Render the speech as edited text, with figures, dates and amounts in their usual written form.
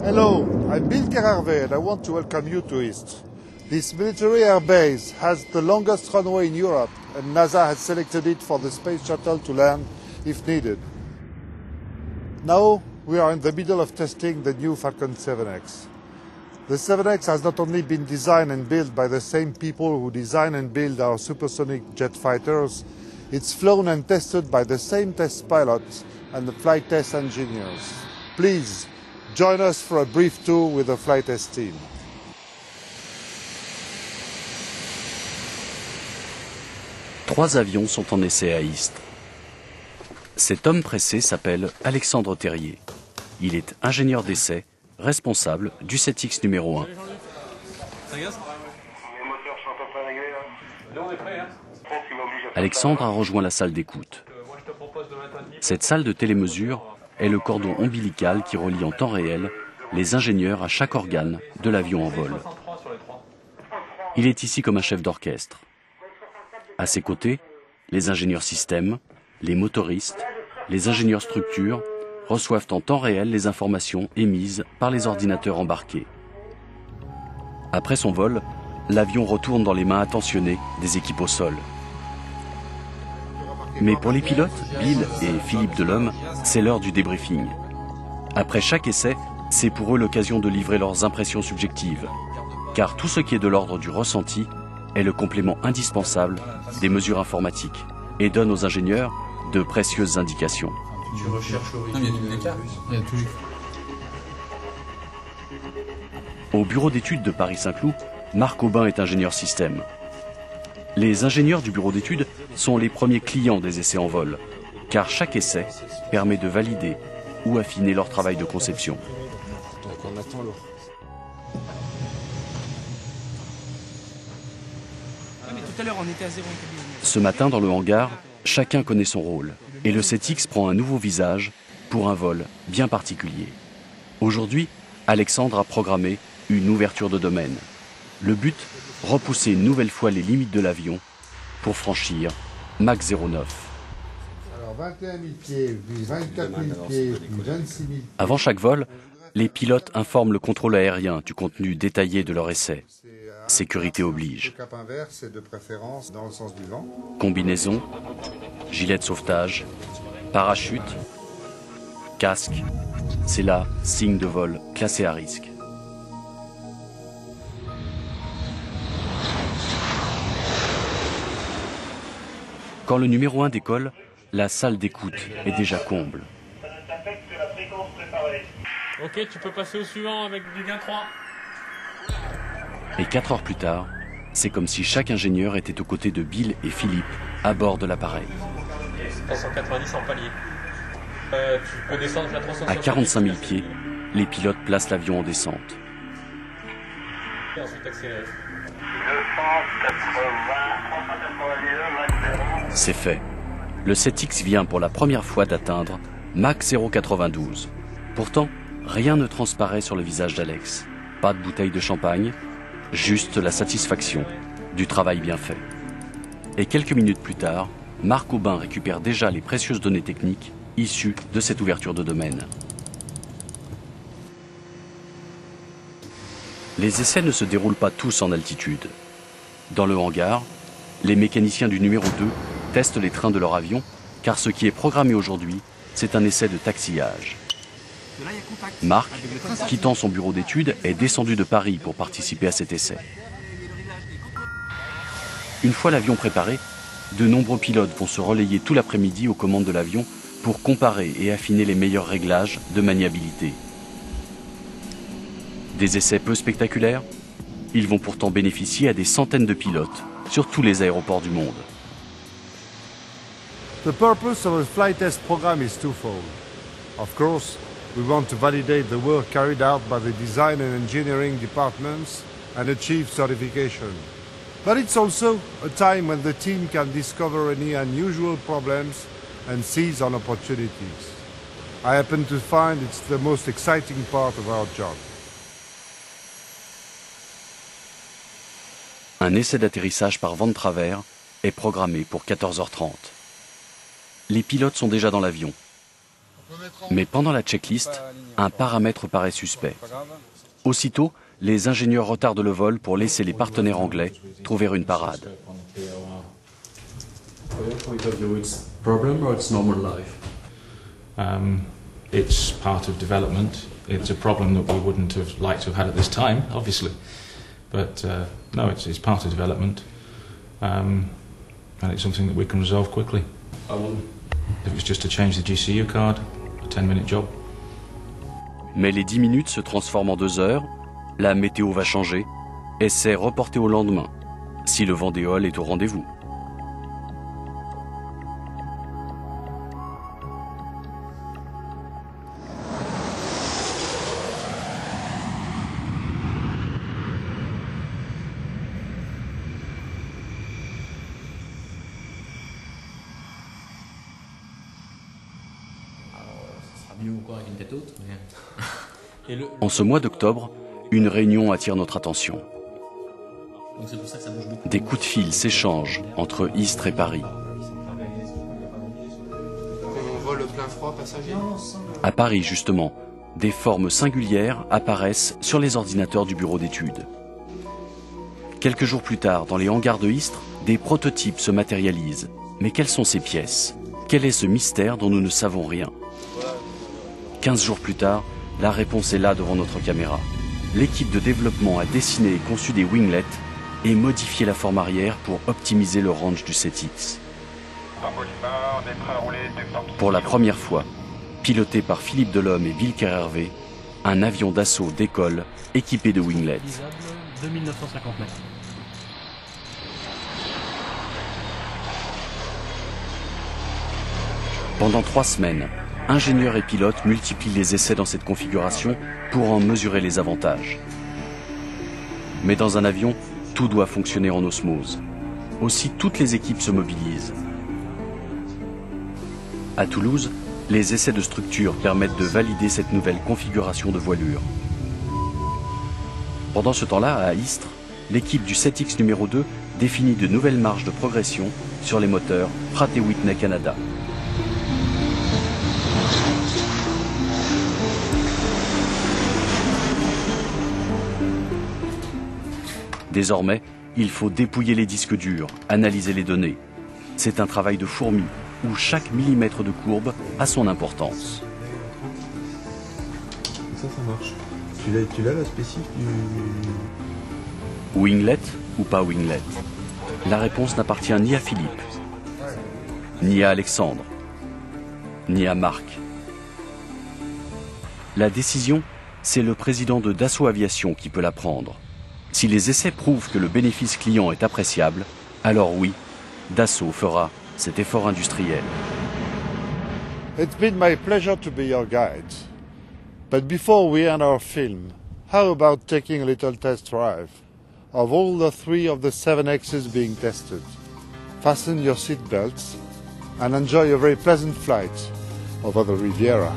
Hello, I'm Bill Carharvey and I want to welcome you to IST. This military air base has the longest runway in Europe and NASA has selected it for the space shuttle to land if needed. Now we are in the middle of testing the new Falcon 7X. The 7X has not only been designed and built by the same people who design and build our supersonic jet fighters, it's flown and tested by the same test pilots and the flight test engineers. Please, join us for a brief tour with the flight test team. Trois avions sont en essai à Istres. Cet homme pressé s'appelle Alexandre Terrier. Il est ingénieur d'essai, responsable du 7X numéro 1. Alexandre a rejoint la salle d'écoute. Cette salle de télémesure est le cordon ombilical qui relie en temps réel les ingénieurs à chaque organe de l'avion en vol. Il est ici comme un chef d'orchestre. À ses côtés, les ingénieurs système, les motoristes, les ingénieurs structure reçoivent en temps réel les informations émises par les ordinateurs embarqués. Après son vol, l'avion retourne dans les mains attentionnées des équipes au sol. Mais pour les pilotes, Bill et Philippe Delhomme, c'est l'heure du débriefing. Après chaque essai, c'est pour eux l'occasion de livrer leurs impressions subjectives. Car tout ce qui est de l'ordre du ressenti est le complément indispensable des mesures informatiques et donne aux ingénieurs de précieuses indications. Tu recherches le rythme. Non, il y a tout l'écart. Il y a tout. Au bureau d'études de Paris-Saint-Cloud, Marc Aubin est ingénieur système. Les ingénieurs du bureau d'études sont les premiers clients des essais en vol, car chaque essai permet de valider ou affiner leur travail de conception. On attend l'eau. Ce matin, dans le hangar, chacun connaît son rôle, et le 7X prend un nouveau visage pour un vol bien particulier. Aujourd'hui, Alexandre a programmé une ouverture de domaine. Le but, repousser une nouvelle fois les limites de l'avion pour franchir Mach 09. Alors 21 000 pieds, puis 24 000 pieds, puis 26 000 pieds. Avant chaque vol, les pilotes informent le contrôle aérien du contenu détaillé de leur essai. Sécurité oblige. Cap inverse et de préférence dans le sens du vent. Combinaison, gilet de sauvetage, parachute, casque. C'est là, signe de vol classé à risque. Quand le numéro 1 décolle, la salle d'écoute est déjà comble. Ok, tu peux passer au suivant avec du gain 3. Et 4 heures plus tard, c'est comme si chaque ingénieur était aux côtés de Bill et Philippe à bord de l'appareil. 390 en palier. Tu peux descendre jusqu'à 370. À 45 000 pieds, les pilotes placent l'avion en descente. Et ensuite accélérer. C'est fait. Le 7X vient pour la première fois d'atteindre Mach 0,92. Pourtant, rien ne transparaît sur le visage d'Alex. Pas de bouteille de champagne, juste la satisfaction du travail bien fait. Et quelques minutes plus tard, Marc Aubin récupère déjà les précieuses données techniques issues de cette ouverture de domaine. Les essais ne se déroulent pas tous en altitude. Dans le hangar, les mécaniciens du numéro 2 testent les trains de leur avion, car ce qui est programmé aujourd'hui, c'est un essai de taxillage. Marc, quittant son bureau d'études, est descendu de Paris pour participer à cet essai. Une fois l'avion préparé, de nombreux pilotes vont se relayer tout l'après-midi aux commandes de l'avion pour comparer et affiner les meilleurs réglages de maniabilité. Des essais peu spectaculaires, ils vont pourtant bénéficier à des centaines de pilotes sur tous les aéroports du monde. The purpose of a flight test program is twofold. Of course, we want to validate the work carried out by the design and engineering departments and achieve certification. But it's also a time when the team can discover any unusual problems and seize on opportunities. I happen to find it's the most exciting part of our job. Un essai d'atterrissage par vent de travers est programmé pour 14h30. Les pilotes sont déjà dans l'avion. Mais pendant la checklist, un paramètre paraît suspect. Aussitôt, les ingénieurs retardent le vol pour laisser les partenaires anglais trouver une parade. It's part of development. It's a problem that we wouldn't have liked to have had at this time, obviously. But no, it's part of development. And it's something that we can resolve quickly. If it's just to change the GCU card, a 10-minute job. Mais les 10 minutes se transforment en 2 heures, la météo va changer, essai reporté au lendemain, si le Vendéol est au rendez-vous. En ce mois d'octobre, une réunion attire notre attention. Des coups de fil s'échangent entre Istres et Paris. On vole plein froid passager. À Paris, justement, des formes singulières apparaissent sur les ordinateurs du bureau d'études. Quelques jours plus tard, dans les hangars de Istres, des prototypes se matérialisent. Mais quelles sont ces pièces? Quel est ce mystère dont nous ne savons rien? 15 jours plus tard, la réponse est là devant notre caméra. L'équipe de développement a dessiné et conçu des winglets et modifié la forme arrière pour optimiser le range du 7X. Pour la première fois, piloté par Philippe Delhomme et Bill Kerr-Hervé, un avion d'assaut décolle équipé de winglets. 2950 mètres. Pendant 3 semaines, ingénieurs et pilotes multiplient les essais dans cette configuration pour en mesurer les avantages. Mais dans un avion, tout doit fonctionner en osmose. Aussi, toutes les équipes se mobilisent. À Toulouse, les essais de structure permettent de valider cette nouvelle configuration de voilure. Pendant ce temps-là, à Istres, l'équipe du 7X numéro 2 définit de nouvelles marges de progression sur les moteurs Pratt & Whitney Canada. Désormais, il faut dépouiller les disques durs, analyser les données. C'est un travail de fourmi, où chaque millimètre de courbe a son importance. Ça marche. Tu l'as la spécifique du... Winglet ou pas winglet? La réponse n'appartient ni à Philippe, ni à Alexandre, ni à Marc. La décision, c'est le président de Dassault Aviation qui peut la prendre. Si les essais prouvent que le bénéfice client est appréciable, alors oui, Dassault fera cet effort industriel. It's been my pleasure to be your guide. But before we end our film, how about taking a little test drive of all the 3 of the 7Xs being tested? Fasten your seat belts and enjoy a very pleasant flight over the Riviera.